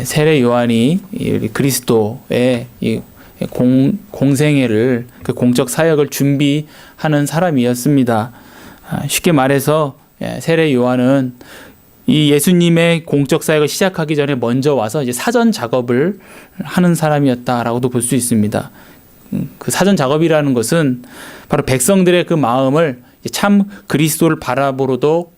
세례 요한이 그리스도의 이 공생애를, 그 공적 사역을 준비하는 사람이었습니다. 쉽게 말해서 세례 요한은 이 예수님의 공적 사역을 시작하기 전에 먼저 와서 이제 사전 작업을 하는 사람이었다라고도 볼 수 있습니다. 그 사전 작업이라는 것은 바로 백성들의 그 마음을 참 그리스도를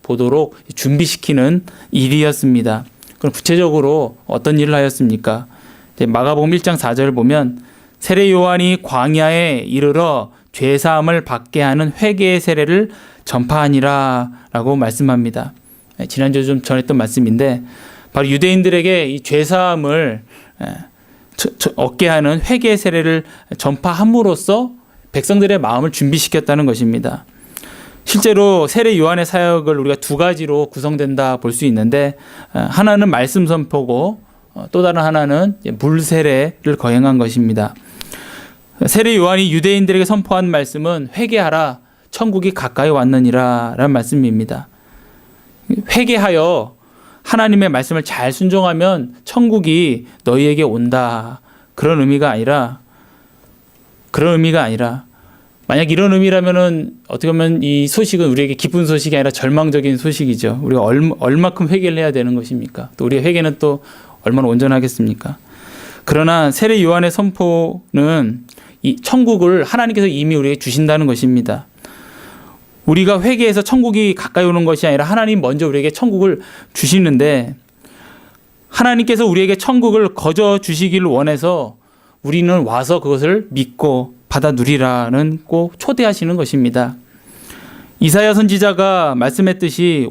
보도록 준비시키는 일이었습니다. 그럼 구체적으로 어떤 일을 하였습니까? 마가복음 1장 4절을 보면 세례 요한이 광야에 이르러 죄사함을 받게 하는 회개의 세례를 전파하니라 라고 말씀합니다. 지난주에 좀 전했던 말씀인데, 바로 유대인들에게 이 죄사함을 얻게 하는 회개의 세례를 전파함으로써 백성들의 마음을 준비시켰다는 것입니다. 실제로 세례 요한의 사역을 우리가 두 가지로 구성된다 볼 수 있는데, 하나는 말씀 선포고 또 다른 하나는 물 세례를 거행한 것입니다. 세례 요한이 유대인들에게 선포한 말씀은 회개하라, 천국이 가까이 왔느니라 라는 말씀입니다. 회개하여 하나님의 말씀을 잘 순종하면 천국이 너희에게 온다, 그런 의미가 아니라 만약 이런 의미라면은 어떻게 보면 이 소식은 우리에게 기쁜 소식이 아니라 절망적인 소식이죠. 우리가 얼마큼 회개를 해야 되는 것입니까? 또 우리의 회개는 또 얼마나 온전하겠습니까? 그러나 세례 요한의 선포는 이 천국을 하나님께서 이미 우리에게 주신다는 것입니다. 우리가 회개해서 천국이 가까이 오는 것이 아니라 하나님 먼저 우리에게 천국을 주시는데, 하나님께서 우리에게 천국을 거저 주시기를 원해서 우리는 와서 그것을 믿고 받아 누리라는 꼭 초대하시는 것입니다. 이사야 선지자가 말씀했듯이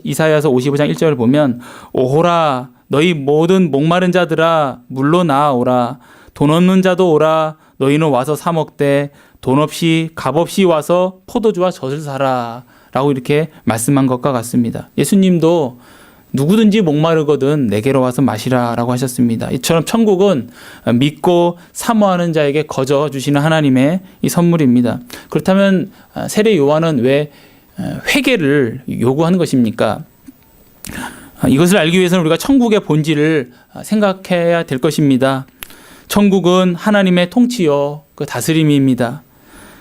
이사야서 55장 1절을 보면 오호라 너희 모든 목마른 자들아 물로 나아오라, 돈 없는 자도 오라, 너희는 와서 사 먹되 돈 없이 값 없이 와서 포도주와 젖을 사라 라고 이렇게 말씀한 것과 같습니다. 예수님도 누구든지 목마르거든 내게로 와서 마시라 라고 하셨습니다. 이처럼 천국은 믿고 사모하는 자에게 거저 주시는 하나님의 이 선물입니다. 그렇다면 세례 요한은 왜 회개를 요구하는 것입니까? 이것을 알기 위해서는 우리가 천국의 본질을 생각해야 될 것입니다. 천국은 하나님의 통치요 그 다스림입니다.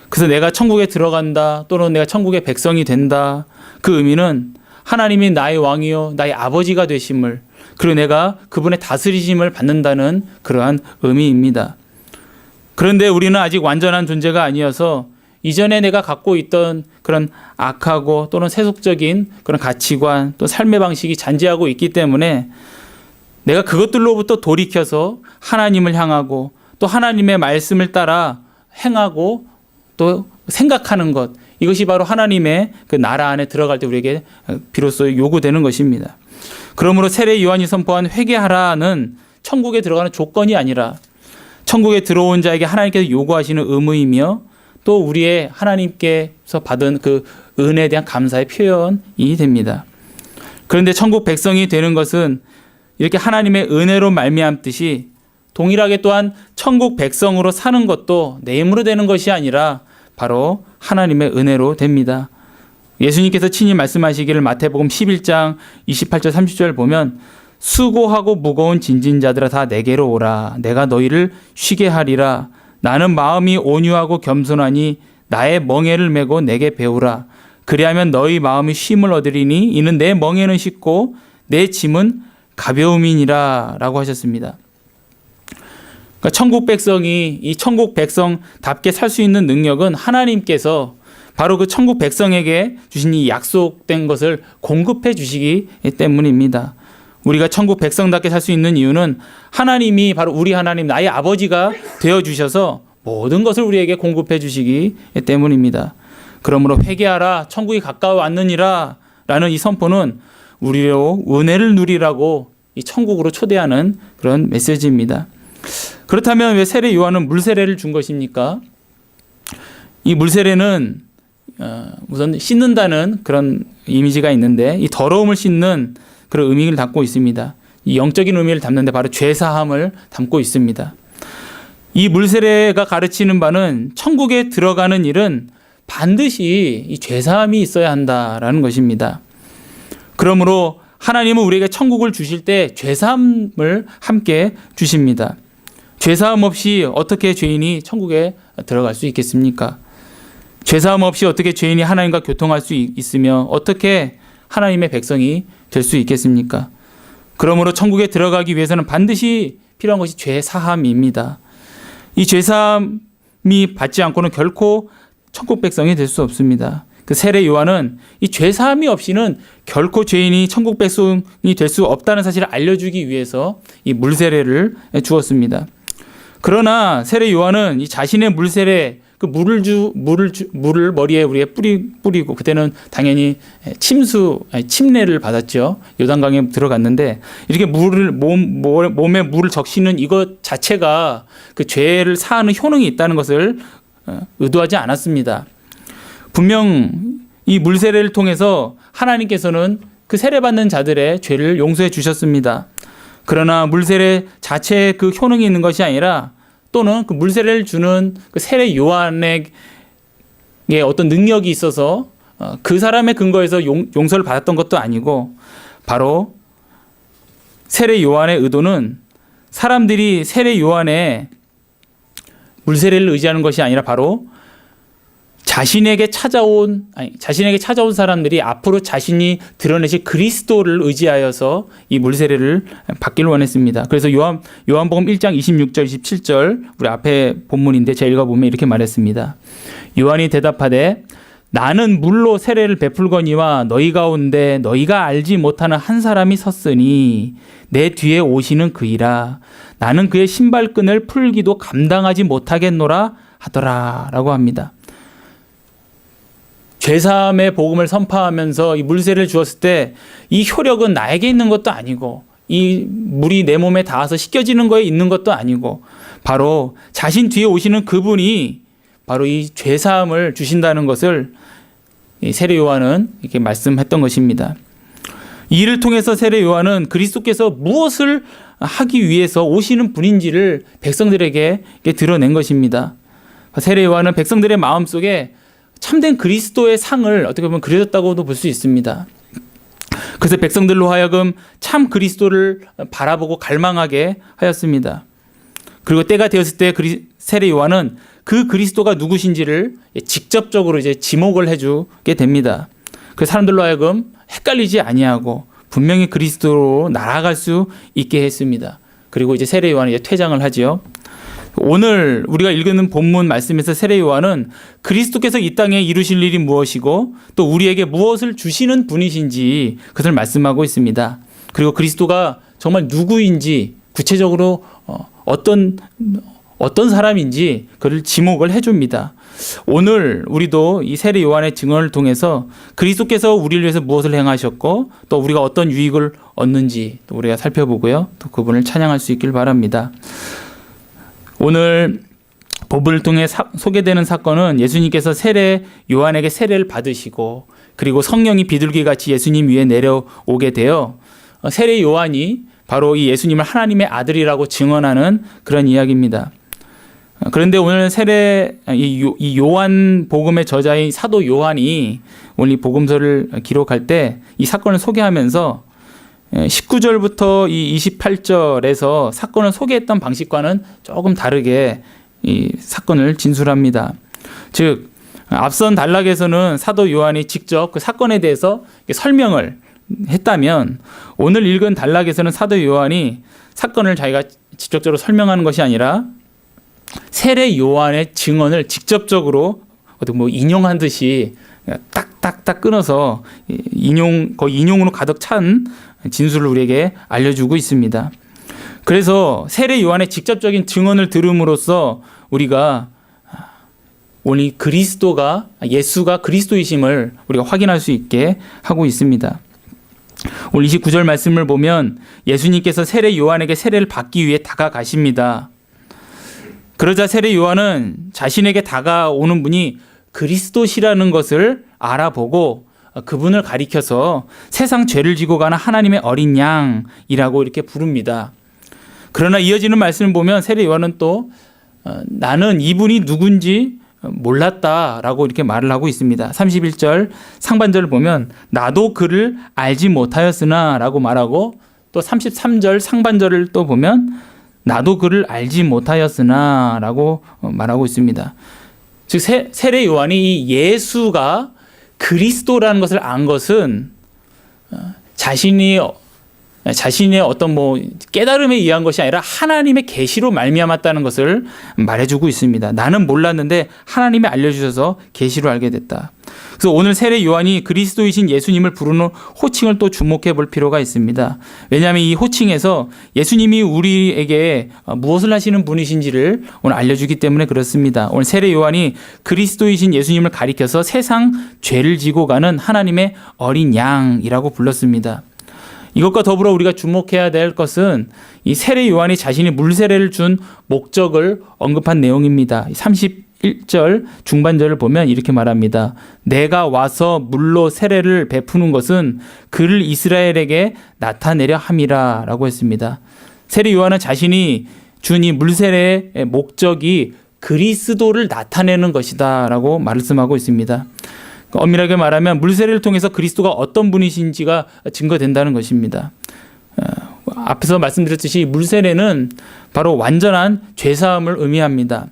그래서 내가 천국에 들어간다, 또는 내가 천국의 백성이 된다, 그 의미는 하나님이 나의 왕이요 나의 아버지가 되심을, 그리고 내가 그분의 다스리심을 받는다는 그러한 의미입니다. 그런데 우리는 아직 완전한 존재가 아니어서 이전에 내가 갖고 있던 그런 악하고 또는 세속적인 그런 가치관, 또 삶의 방식이 잔재하고 있기 때문에 내가 그것들로부터 돌이켜서 하나님을 향하고 또 하나님의 말씀을 따라 행하고 또 생각하는 것, 이것이 바로 하나님의 그 나라 안에 들어갈 때 우리에게 비로소 요구되는 것입니다. 그러므로 세례 요한이 선포한 회개하라는 천국에 들어가는 조건이 아니라 천국에 들어온 자에게 하나님께서 요구하시는 의무이며, 또 우리의 하나님께서 받은 그 은혜에 대한 감사의 표현이 됩니다. 그런데 천국 백성이 되는 것은 이렇게 하나님의 은혜로 말미암듯이 동일하게 또한 천국 백성으로 사는 것도 내 힘으로 되는 것이 아니라 바로 하나님의 은혜로 됩니다. 예수님께서 친히 말씀하시기를 마태복음 11장 28절 30절 보면 수고하고 무거운 짐진 자들아 다 내게로 오라, 내가 너희를 쉬게 하리라. 나는 마음이 온유하고 겸손하니 나의 멍에를 메고 내게 배우라. 그리하면 너희 마음이 쉼을 얻으리니 이는 내 멍에는 쉽고 내 짐은 가벼움이니라 라고 하셨습니다. 그러니까 천국 백성이 이 천국 백성답게 살 수 있는 능력은 하나님께서 바로 그 천국 백성에게 주신 이 약속된 것을 공급해 주시기 때문입니다. 우리가 천국 백성답게 살 수 있는 이유는 하나님이 바로 우리 하나님 나의 아버지가 되어주셔서 모든 것을 우리에게 공급해 주시기 때문입니다. 그러므로 회개하라, 천국이 가까워 왔느니라 라는 이 선포는 우리로 은혜를 누리라고 이 천국으로 초대하는 그런 메시지입니다. 그렇다면 왜 세례 요한은 물세례를 준 것입니까? 이 물세례는 우선 씻는다는 그런 이미지가 있는데, 이 더러움을 씻는 그런 의미를 담고 있습니다. 이 영적인 의미를 담는데 바로 죄사함을 담고 있습니다. 이 물세례가 가르치는 바는 천국에 들어가는 일은 반드시 이 죄사함이 있어야 한다라는 것입니다. 그러므로 하나님은 우리에게 천국을 주실 때 죄사함을 함께 주십니다. 죄사함 없이 어떻게 죄인이 천국에 들어갈 수 있겠습니까? 죄사함 없이 어떻게 죄인이 하나님과 교통할 수 있으며 어떻게 하나님의 백성이 될 수 있겠습니까? 그러므로 천국에 들어가기 위해서는 반드시 필요한 것이 죄사함입니다. 이 죄사함이 받지 않고는 결코 천국 백성이 될 수 없습니다. 그 세례 요한은 이 죄사함이 없이는 결코 죄인이 천국 백성이 될 수 없다는 사실을 알려주기 위해서 이 물세례를 주었습니다. 그러나 세례 요한은 이 자신의 물세례 그 물을 머리에 우리가 뿌리고 그때는 당연히 침례를 받았죠. 요단강에 들어갔는데 이렇게 몸에 물을 적시는 이것 자체가 그 죄를 사하는 효능이 있다는 것을 의도하지 않았습니다. 분명 이 물세례를 통해서 하나님께서는 그 세례받는 자들의 죄를 용서해 주셨습니다. 그러나 물세례 자체에 그 효능이 있는 것이 아니라 또는 그 물세례를 주는 그 세례 요한에게 어떤 능력이 있어서 그 사람의 근거에서 용서를 받았던 것도 아니고 바로 세례 요한의 의도는 사람들이 세례 요한의 물세례를 의지하는 것이 아니라 바로 자신에게 찾아온 사람들이 앞으로 자신이 드러내실 그리스도를 의지하여서 이 물세례를 받기를 원했습니다. 그래서 요한복음 1장 26절 27절 우리 앞에 본문인데 제가 읽어보면 이렇게 말했습니다. 요한이 대답하되 나는 물로 세례를 베풀거니와 너희 가운데 너희가 알지 못하는 한 사람이 섰으니 내 뒤에 오시는 그이라. 나는 그의 신발끈을 풀기도 감당하지 못하겠노라 하더라 라고 합니다. 죄사함의 복음을 선포하면서 이 물세례를 주었을 때 이 효력은 나에게 있는 것도 아니고 이 물이 내 몸에 닿아서 씻겨지는 거에 있는 것도 아니고 바로 자신 뒤에 오시는 그분이 바로 이 죄사함을 주신다는 것을 세례 요한은 이렇게 말씀했던 것입니다. 이 일을 통해서 세례 요한은 그리스도께서 무엇을 하기 위해서 오시는 분인지를 백성들에게 드러낸 것입니다. 세례 요한은 백성들의 마음속에 참된 그리스도의 상을 어떻게 보면 그려졌다고도 볼 수 있습니다. 그래서 백성들로 하여금 참 그리스도를 바라보고 갈망하게 하였습니다. 그리고 때가 되었을 때 세례 요한은 그 그리스도가 누구신지를 직접적으로 이제 지목을 해주게 됩니다. 그 사람들로 하여금 헷갈리지 아니하고 분명히 그리스도로 날아갈 수 있게 했습니다. 그리고 이제 세례 요한은 이제 퇴장을 하지요. 오늘 우리가 읽는 본문 말씀에서 세례 요한은 그리스도께서 이 땅에 이루실 일이 무엇이고 또 우리에게 무엇을 주시는 분이신지 그것을 말씀하고 있습니다. 그리고 그리스도가 정말 누구인지 구체적으로 어떤 사람인지 그를 지목을 해줍니다. 오늘 우리도 이 세례 요한의 증언을 통해서 그리스도께서 우리를 위해서 무엇을 행하셨고 또 우리가 어떤 유익을 얻는지 또 우리가 살펴보고요. 또 그분을 찬양할 수 있길 바랍니다. 오늘 본문을 통해 소개되는 사건은 예수님께서 세례 요한에게 세례를 받으시고 그리고 성령이 비둘기같이 예수님 위에 내려오게 되어 세례 요한이 바로 이 예수님을 하나님의 아들이라고 증언하는 그런 이야기입니다. 그런데 오늘 이 요한 복음의 저자인 사도 요한이 오늘 이 복음서를 기록할 때 이 사건을 소개하면서 19절부터 이 28절에서 사건을 소개했던 방식과는 조금 다르게 이 사건을 진술합니다. 즉 앞선 단락에서는 사도 요한이 직접 그 사건에 대해서 설명을 했다면 오늘 읽은 단락에서는 사도 요한이 사건을 자기가 직접적으로 설명하는 것이 아니라 세례 요한의 증언을 직접적으로 인용한 듯이 딱딱딱 끊어서 거의 인용으로 가득 찬 진술을 우리에게 알려주고 있습니다. 그래서 세례 요한의 직접적인 증언을 들음으로써 우리가 오늘 예수가 그리스도이심을 우리가 확인할 수 있게 하고 있습니다. 오늘 29절 말씀을 보면 예수님께서 세례 요한에게 세례를 받기 위해 다가가십니다. 그러자 세례 요한은 자신에게 다가오는 분이 그리스도시라는 것을 알아보고 그분을 가리켜서 세상 죄를 지고 가는 하나님의 어린 양이라고 이렇게 부릅니다. 그러나 이어지는 말씀을 보면 세례 요한은 또 나는 이분이 누군지 몰랐다라고 이렇게 말을 하고 있습니다. 31절 상반절을 보면 나도 그를 알지 못하였으나 라고 말하고, 또 33절 상반절을 또 보면 나도 그를 알지 못하였으나 라고 말하고 있습니다. 즉 세례 요한이 이 예수가 그리스도라는 것을 안 것은 자신의 어떤 깨달음에 의한 것이 아니라 하나님의 계시로 말미암았다는 것을 말해주고 있습니다. 나는 몰랐는데 하나님이 알려주셔서 계시로 알게 됐다. 그래서 오늘 세례 요한이 그리스도이신 예수님을 부르는 호칭을 또 주목해 볼 필요가 있습니다. 왜냐하면 이 호칭에서 예수님이 우리에게 무엇을 하시는 분이신지를 오늘 알려주기 때문에 그렇습니다. 오늘 세례 요한이 그리스도이신 예수님을 가리켜서 세상 죄를 지고 가는 하나님의 어린 양이라고 불렀습니다. 이것과 더불어 우리가 주목해야 될 것은 이 세례 요한이 자신이 물세례를 준 목적을 언급한 내용입니다. 31절 중반절을 보면 이렇게 말합니다. 내가 와서 물로 세례를 베푸는 것은 그를 이스라엘에게 나타내려 함이라 라고 했습니다. 세례 요한은 자신이 준 이 물세례의 목적이 그리스도를 나타내는 것이다 라고 말씀하고 있습니다. 엄밀하게 말하면 물세례를 통해서 그리스도가 어떤 분이신지가 증거된다는 것입니다. 앞에서 말씀드렸듯이 물세례는 바로 완전한 죄사함을 의미합니다.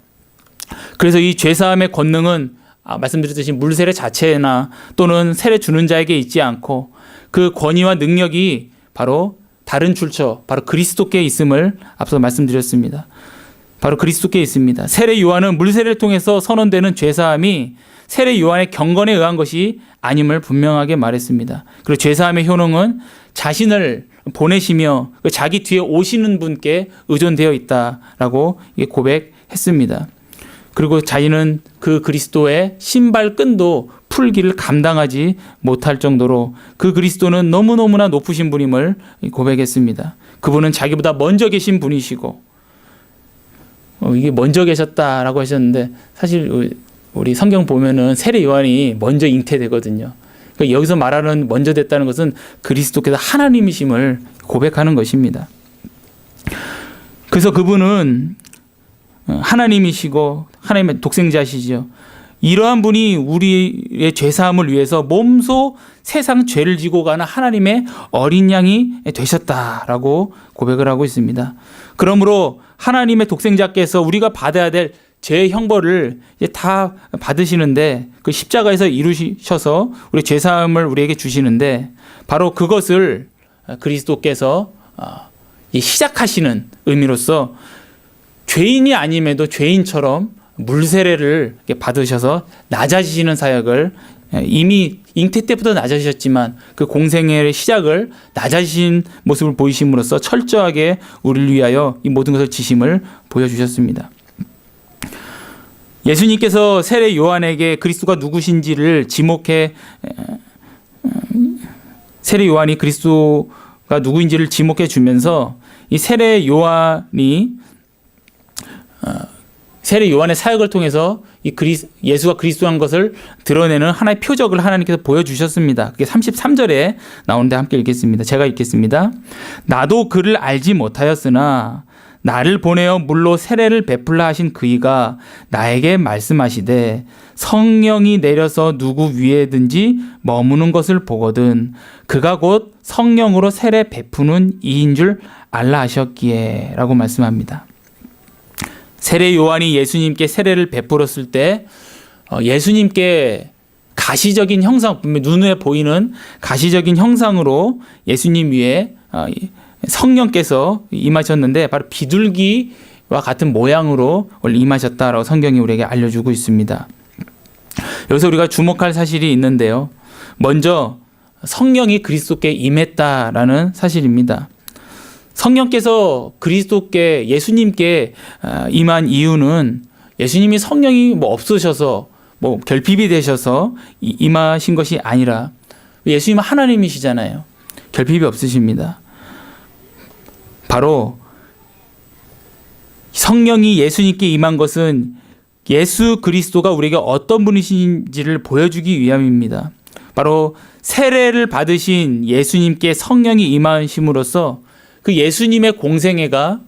그래서 이 죄사함의 권능은 말씀드렸듯이 물세례 자체나 또는 세례 주는 자에게 있지 않고 그 권위와 능력이 바로 다른 출처, 바로 그리스도께 있음을 앞서 말씀드렸습니다. 바로 그리스도께 있습니다. 세례 요한은 물세례를 통해서 선언되는 죄사함이 세례 요한의 경건에 의한 것이 아님을 분명하게 말했습니다. 그리고 죄사함의 효능은 자신을 보내시며 자기 뒤에 오시는 분께 의존되어 있다라고 고백했습니다. 그리고 자신은 그 그리스도의 신발끈도 풀기를 감당하지 못할 정도로 그 그리스도는 너무너무나 높으신 분임을 고백했습니다. 그분은 자기보다 먼저 계신 분이시고 이게 먼저 계셨다라고 하셨는데, 사실 우리 성경 보면은 세례 요한이 먼저 잉태되거든요. 그러니까 여기서 말하는 먼저 됐다는 것은 그리스도께서 하나님이심을 고백하는 것입니다. 그래서 그분은 하나님이시고 하나님의 독생자시죠. 이러한 분이 우리의 죄사함을 위해서 몸소 세상 죄를 지고 가는 하나님의 어린 양이 되셨다라고 고백을 하고 있습니다. 그러므로 하나님의 독생자께서 우리가 받아야 될 죄의 형벌을 이제 다 받으시는데, 그 십자가에서 이루셔서 우리 죄사함을 우리에게 주시는데, 바로 그것을 그리스도께서 시작하시는 의미로서 죄인이 아님에도 죄인처럼 물세례를 받으셔서 낮아지시는 사역을, 이미 잉태 때부터 낮아지셨지만 그 공생애의 시작을 낮아지신 모습을 보이심으로써 철저하게 우리를 위하여 이 모든 것을 지심을 보여주셨습니다. 예수님께서 세례 요한에게 그리스도가 누구신지를 지목해, 세례 요한이 그리스도가 누구인지를 지목해 주면서 이 세례 요한의 사역을 통해서 예수가 그리스도한 것을 드러내는 하나의 표적을 하나님께서 보여주셨습니다. 그게 33절에 나오는데 함께 읽겠습니다. 제가 읽겠습니다. 나도 그를 알지 못하였으나 나를 보내어 물로 세례를 베풀라 하신 그이가 나에게 말씀하시되 성령이 내려서 누구 위에든지 머무는 것을 보거든 그가 곧 성령으로 세례 베푸는 이인 줄 알라 하셨기에 라고 말씀합니다. 세례 요한이 예수님께 세례를 베풀었을 때 예수님께 가시적인 형상, 눈에 보이는 가시적인 형상으로 예수님 위에 성령께서 임하셨는데 바로 비둘기와 같은 모양으로 임하셨다라고 성경이 우리에게 알려주고 있습니다. 여기서 우리가 주목할 사실이 있는데요. 먼저 성령이 그리스도께 임했다라는 사실입니다. 성령께서 그리스도께, 예수님께 임한 이유는 예수님이 성령이 없으셔서 결핍이 되셔서 임하신 것이 아니라, 예수님은 하나님이시잖아요. 결핍이 없으십니다. 바로 성령이 예수님께 임한 것은 예수 그리스도가 우리에게 어떤 분이신지를 보여주기 위함입니다. 바로 세례를 받으신 예수님께 성령이 임하심으로써 그 예수님의 공생애가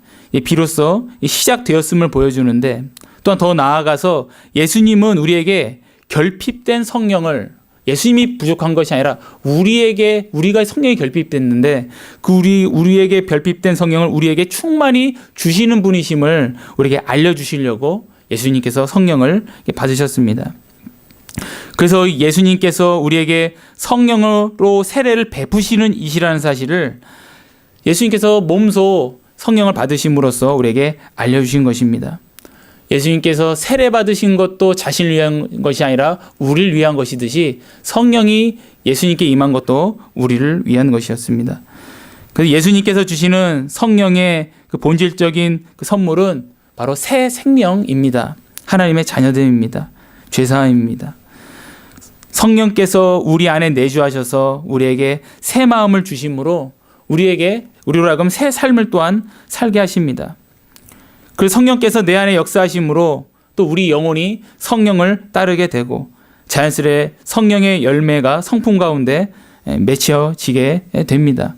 비로소 시작되었음을 보여주는데, 또한 더 나아가서 예수님은 우리에게 결핍된 성령을, 예수님이 부족한 것이 아니라 우리가 성령이 결핍됐는데 그 우리에게 결핍된 성령을 우리에게 충만히 주시는 분이심을 우리에게 알려주시려고 예수님께서 성령을 받으셨습니다. 그래서 예수님께서 우리에게 성령으로 세례를 베푸시는 이시라는 사실을 예수님께서 몸소 성령을 받으심으로써 우리에게 알려주신 것입니다. 예수님께서 세례 받으신 것도 자신을 위한 것이 아니라 우리를 위한 것이듯이 성령이 예수님께 임한 것도 우리를 위한 것이었습니다. 그래서 예수님께서 주시는 성령의 그 본질적인 그 선물은 바로 새 생명입니다. 하나님의 자녀됨입니다. 죄사함입니다. 성령께서 우리 안에 내주하셔서 우리에게 새 마음을 주심으로 우리로 하여금 새 삶을 또한 살게 하십니다. 그 성령께서 내 안에 역사하심으로 또 우리 영혼이 성령을 따르게 되고 자연스레 성령의 열매가 성품 가운데 맺혀지게 됩니다.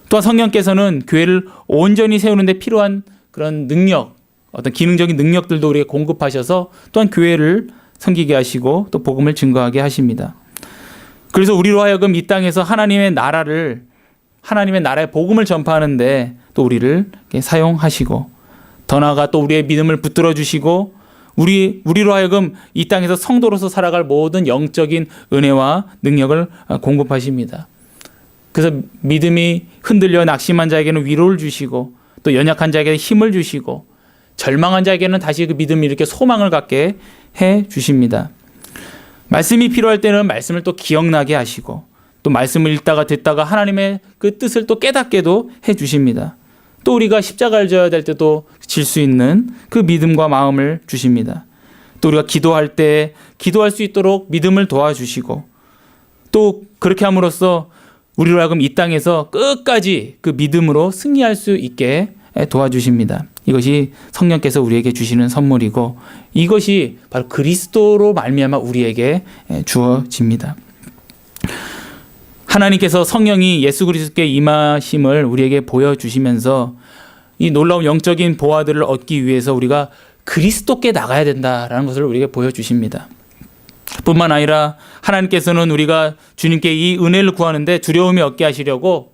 또한 성령께서는 교회를 온전히 세우는 데 필요한 그런 능력, 어떤 기능적인 능력들도 우리에게 공급하셔서 또한 교회를 섬기게 하시고 또 복음을 증거하게 하십니다. 그래서 우리로 하여금 이 땅에서 하나님의 나라의 복음을 전파하는데 또 우리를 사용하시고 더 나아가 또 우리의 믿음을 붙들어 주시고 우리로 하여금 이 땅에서 성도로서 살아갈 모든 영적인 은혜와 능력을 공급하십니다. 그래서 믿음이 흔들려 낙심한 자에게는 위로를 주시고 또 연약한 자에게는 힘을 주시고 절망한 자에게는 다시 그 믿음을 이렇게 소망을 갖게 해 주십니다. 말씀이 필요할 때는 말씀을 또 기억나게 하시고 또 말씀을 읽다가 듣다가 하나님의 그 뜻을 또 깨닫게도 해 주십니다. 또 우리가 십자가를 져야 될 때도 질 수 있는 그 믿음과 마음을 주십니다. 또 우리가 기도할 때 기도할 수 있도록 믿음을 도와주시고 또 그렇게 함으로써 우리로 하여금 이 땅에서 끝까지 그 믿음으로 승리할 수 있게 도와주십니다. 이것이 성령께서 우리에게 주시는 선물이고 이것이 바로 그리스도로 말미암아 우리에게 주어집니다. 하나님께서 성령이 예수 그리스도께 임하심을 우리에게 보여주시면서 이 놀라운 영적인 보화들을 얻기 위해서 우리가 그리스도께 나가야 된다라는 것을 우리에게 보여주십니다. 뿐만 아니라 하나님께서는 우리가 주님께 이 은혜를 구하는데 두려움이 없게 하시려고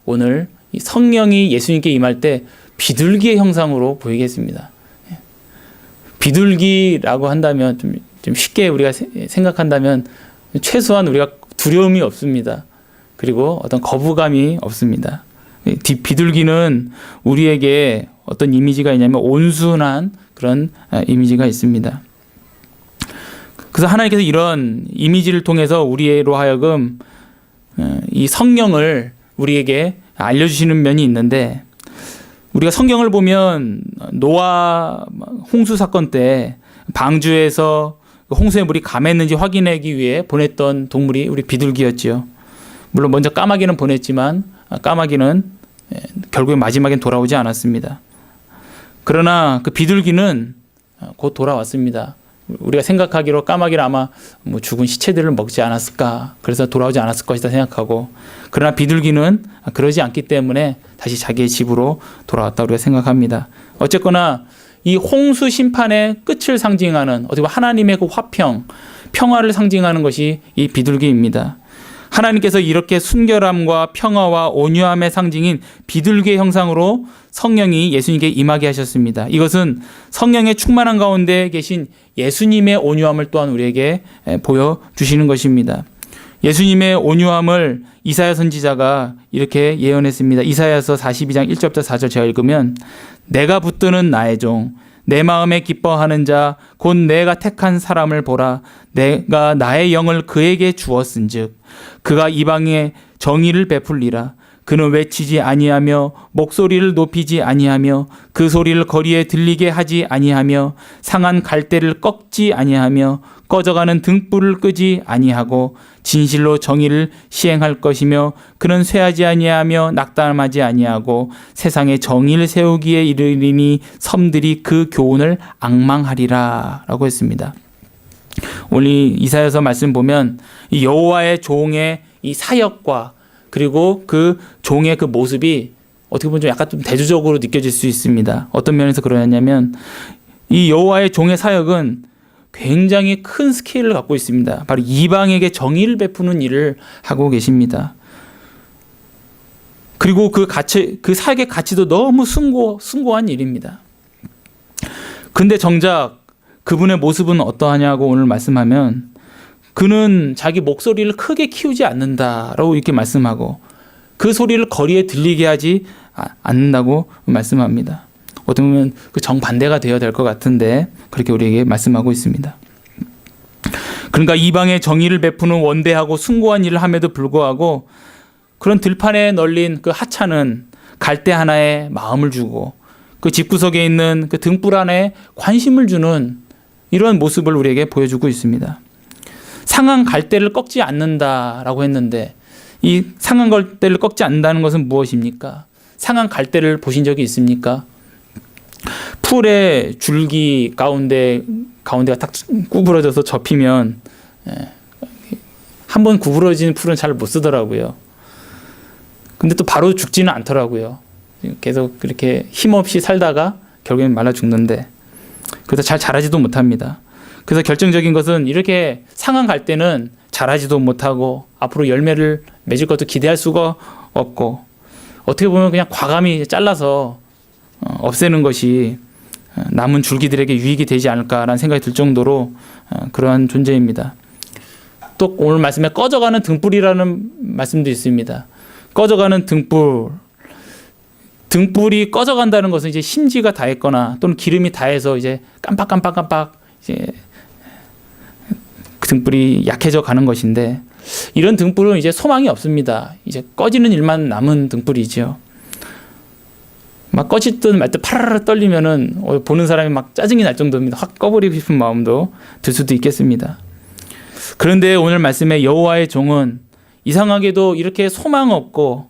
오늘 이 성령이 예수님께 임할 때 비둘기의 형상으로 보이게 했습니다. 비둘기라고 한다면 좀 쉽게 우리가 생각한다면 최소한 우리가 두려움이 없습니다. 그리고 어떤 거부감이 없습니다. 비둘기는 우리에게 어떤 이미지가 있냐면 온순한 그런 이미지가 있습니다. 그래서 하나님께서 이런 이미지를 통해서 우리로 하여금 이 성령을 우리에게 알려주시는 면이 있는데 우리가 성경을 보면 노아 홍수 사건 때 방주에서 홍수의 물이 감했는지 확인하기 위해 보냈던 동물이 우리 비둘기였지요. 물론 먼저 까마귀는 보냈지만 까마귀는 결국에 마지막엔 돌아오지 않았습니다. 그러나 그 비둘기는 곧 돌아왔습니다. 우리가 생각하기로 까마귀는 아마 뭐 죽은 시체들을 먹지 않았을까, 그래서 돌아오지 않았을 것이다 생각하고, 그러나 비둘기는 그러지 않기 때문에 다시 자기의 집으로 돌아왔다 우리가 생각합니다. 어쨌거나 이 홍수 심판의 끝을 상징하는 어떻게 보면 하나님의 그 화평, 평화를 상징하는 것이 이 비둘기입니다. 하나님께서 이렇게 순결함과 평화와 온유함의 상징인 비둘기의 형상으로 성령이 예수님께 임하게 하셨습니다. 이것은 성령의 충만한 가운데 계신 예수님의 온유함을 또한 우리에게 보여주시는 것입니다. 예수님의 온유함을 이사야 선지자가 이렇게 예언했습니다. 이사야서 42장 1절부터 4절 제가 읽으면 내가 붙드는 나의 종 내 마음에 기뻐하는 자 곧 내가 택한 사람을 보라. 내가 나의 영을 그에게 주었은즉 그가 이방에 정의를 베풀리라. 그는 외치지 아니하며 목소리를 높이지 아니하며 그 소리를 거리에 들리게 하지 아니하며 상한 갈대를 꺾지 아니하며 꺼져가는 등불을 끄지 아니하고 진실로 정의를 시행할 것이며 그는 쇠하지 아니하며 낙담하지 아니하고 세상에 정의를 세우기에 이르리니 섬들이 그 교훈을 앙망하리라 라고 했습니다. 오늘 이사야서 말씀 보면 이 여호와의 종의 이 사역과 그리고 그 종의 그 모습이 어떻게 보면 좀 약간 좀 대조적으로 느껴질 수 있습니다. 어떤 면에서 그러냐면 이 여호와의 종의 사역은 굉장히 큰 스케일을 갖고 있습니다. 바로 이방에게 정의를 베푸는 일을 하고 계십니다. 그리고 그 사역의 가치도 너무 숭고한 일입니다. 근데 정작 그분의 모습은 어떠하냐고 오늘 말씀하면, 그는 자기 목소리를 크게 키우지 않는다라고 이렇게 말씀하고, 그 소리를 거리에 들리게 하지 않는다고 말씀합니다. 어떻게 보면 그 정반대가 되어야 될 것 같은데 그렇게 우리에게 말씀하고 있습니다. 그러니까 이방의 정의를 베푸는 원대하고 숭고한 일을 함에도 불구하고 그런 들판에 널린 그 하찮은 갈대 하나에 마음을 주고 그 집구석에 있는 그 등불 안에 관심을 주는 이런 모습을 우리에게 보여주고 있습니다. 상한 갈대를 꺾지 않는다라고 했는데, 이 상한 갈대를 꺾지 않는다는 것은 무엇입니까? 상한 갈대를 보신 적이 있습니까? 풀의 줄기 가운데가 딱 구부러져서 접히면, 한번 구부러진 풀은 잘 못 쓰더라고요. 근데 또 바로 죽지는 않더라고요. 계속 그렇게 힘없이 살다가 결국엔 말라 죽는데, 그래서 잘 자라지도 못합니다. 그래서 결정적인 것은 이렇게 상한 갈대는 자라지도 못하고 앞으로 열매를 맺을 것도 기대할 수가 없고, 어떻게 보면 그냥 과감히 잘라서 없애는 것이 남은 줄기들에게 유익이 되지 않을까라는 생각이 들 정도로 그러한 존재입니다. 또 오늘 말씀에 꺼져가는 등불이라는 말씀도 있습니다. 꺼져가는 등불이 꺼져간다는 것은 이제 심지가 다했거나 또는 기름이 다해서 이제 깜빡 이제 그 등불이 약해져 가는 것인데, 이런 등불은 이제 소망이 없습니다. 이제 꺼지는 일만 남은 등불이죠. 막 꺼지든 말든 파라라 떨리면은 보는 사람이 막 짜증이 날 정도입니다. 확 꺼버리고 싶은 마음도 들 수도 있겠습니다. 그런데 오늘 말씀에 여호와의 종은 이상하게도 이렇게 소망 없고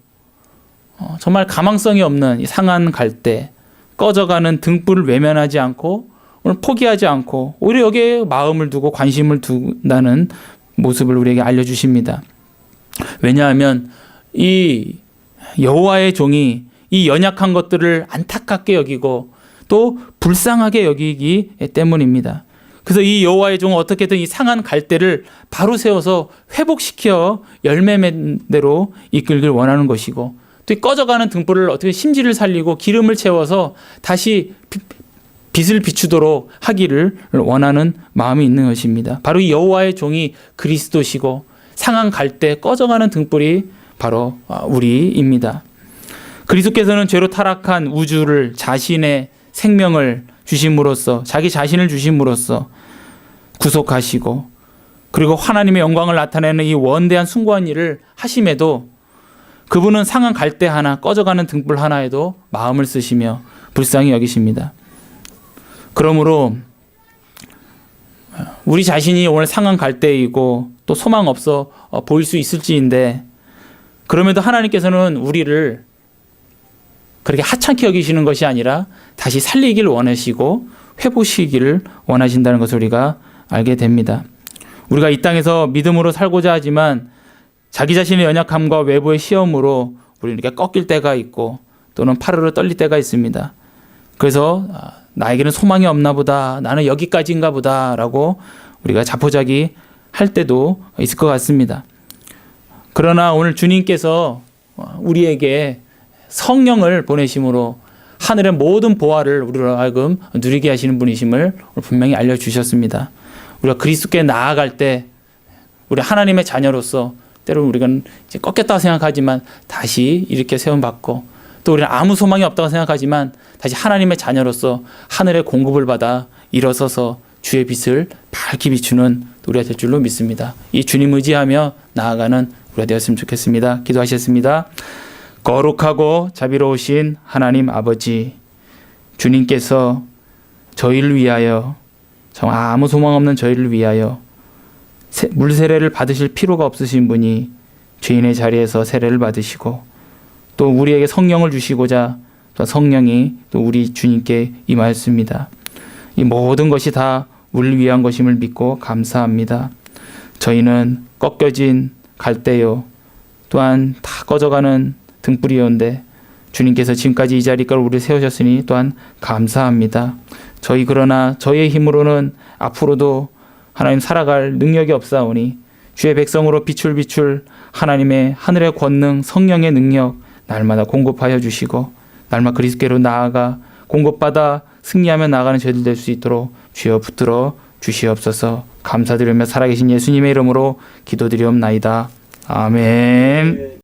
정말 가망성이 없는 이 상한 갈대, 꺼져가는 등불을 외면하지 않고 오늘 포기하지 않고 오히려 여기에 마음을 두고 관심을 둔다는 모습을 우리에게 알려주십니다. 왜냐하면 이 여호와의 종이 이 연약한 것들을 안타깝게 여기고 또 불쌍하게 여기기 때문입니다. 그래서 이 여호와의 종은 어떻게든 이 상한 갈대를 바로 세워서 회복시켜 열매 맺는 대로 이끌길 원하는 것이고, 또 이 꺼져가는 등불을 어떻게 심지를 살리고 기름을 채워서 다시 빛을 비추도록 하기를 원하는 마음이 있는 것입니다. 바로 이 여호와의 종이 그리스도시고 상한 갈대 꺼져가는 등불이 바로 우리입니다. 그리스도께서는 죄로 타락한 우주를 자신의 생명을 주심으로써, 자기 자신을 주심으로써 구속하시고, 그리고 하나님의 영광을 나타내는 이 원대한 숭고한 일을 하심에도 그분은 상한 갈대 하나, 꺼져가는 등불 하나에도 마음을 쓰시며 불쌍히 여기십니다. 그러므로 우리 자신이 오늘 상한 갈대이고 또 소망 없어 보일 수 있을지인데, 그럼에도 하나님께서는 우리를 그렇게 하찮게 여기시는 것이 아니라 다시 살리길 원하시고 회복시키기를 원하신다는 것을 우리가 알게 됩니다. 우리가 이 땅에서 믿음으로 살고자 하지만 자기 자신의 연약함과 외부의 시험으로 우리는 이렇게 꺾일 때가 있고 또는 파르르 떨릴 때가 있습니다. 그래서 나에게는 소망이 없나 보다, 나는 여기까지인가 보다 라고 우리가 자포자기 할 때도 있을 것 같습니다. 그러나 오늘 주님께서 우리에게 성령을 보내심으로 하늘의 모든 보화를 우리로 하여금 누리게 하시는 분이심을 분명히 알려주셨습니다. 우리가 그리스도께 나아갈 때 우리 하나님의 자녀로서 때로는 우리가 이제 꺾였다고 생각하지만 다시 이렇게 세움받고, 또 우리는 아무 소망이 없다고 생각하지만 다시 하나님의 자녀로서 하늘의 공급을 받아 일어서서 주의 빛을 밝게 비추는 우리가 될 줄로 믿습니다. 이 주님 의지하며 나아가는 우리가 되었으면 좋겠습니다. 기도하셨습니다. 거룩하고 자비로우신 하나님 아버지, 주님께서 저희를 위하여, 정말 아무 소망 없는 저희를 위하여 물세례를 받으실 필요가 없으신 분이 죄인의 자리에서 세례를 받으시고, 또 우리에게 성령을 주시고자 또 성령이 또 우리 주님께 임하였습니다. 이 모든 것이 다 우리를 위한 것임을 믿고 감사합니다. 저희는 꺾여진 갈대요, 또한 다 꺼져가는 등불이었는데 주님께서 지금까지 이 자리까지 우리를 세우셨으니 또한 감사합니다. 그러나 저희의 힘으로는 앞으로도 하나님 살아갈 능력이 없사오니 주의 백성으로 비출 하나님의 하늘의 권능 성령의 능력 날마다 공급하여 주시고 날마다 그리스도께로 나아가 공급받아 승리하며 나아가는 저희들 될 수 있도록 주여 붙들어 주시옵소서. 감사드리며 살아계신 예수님의 이름으로 기도드리옵나이다. 아멘.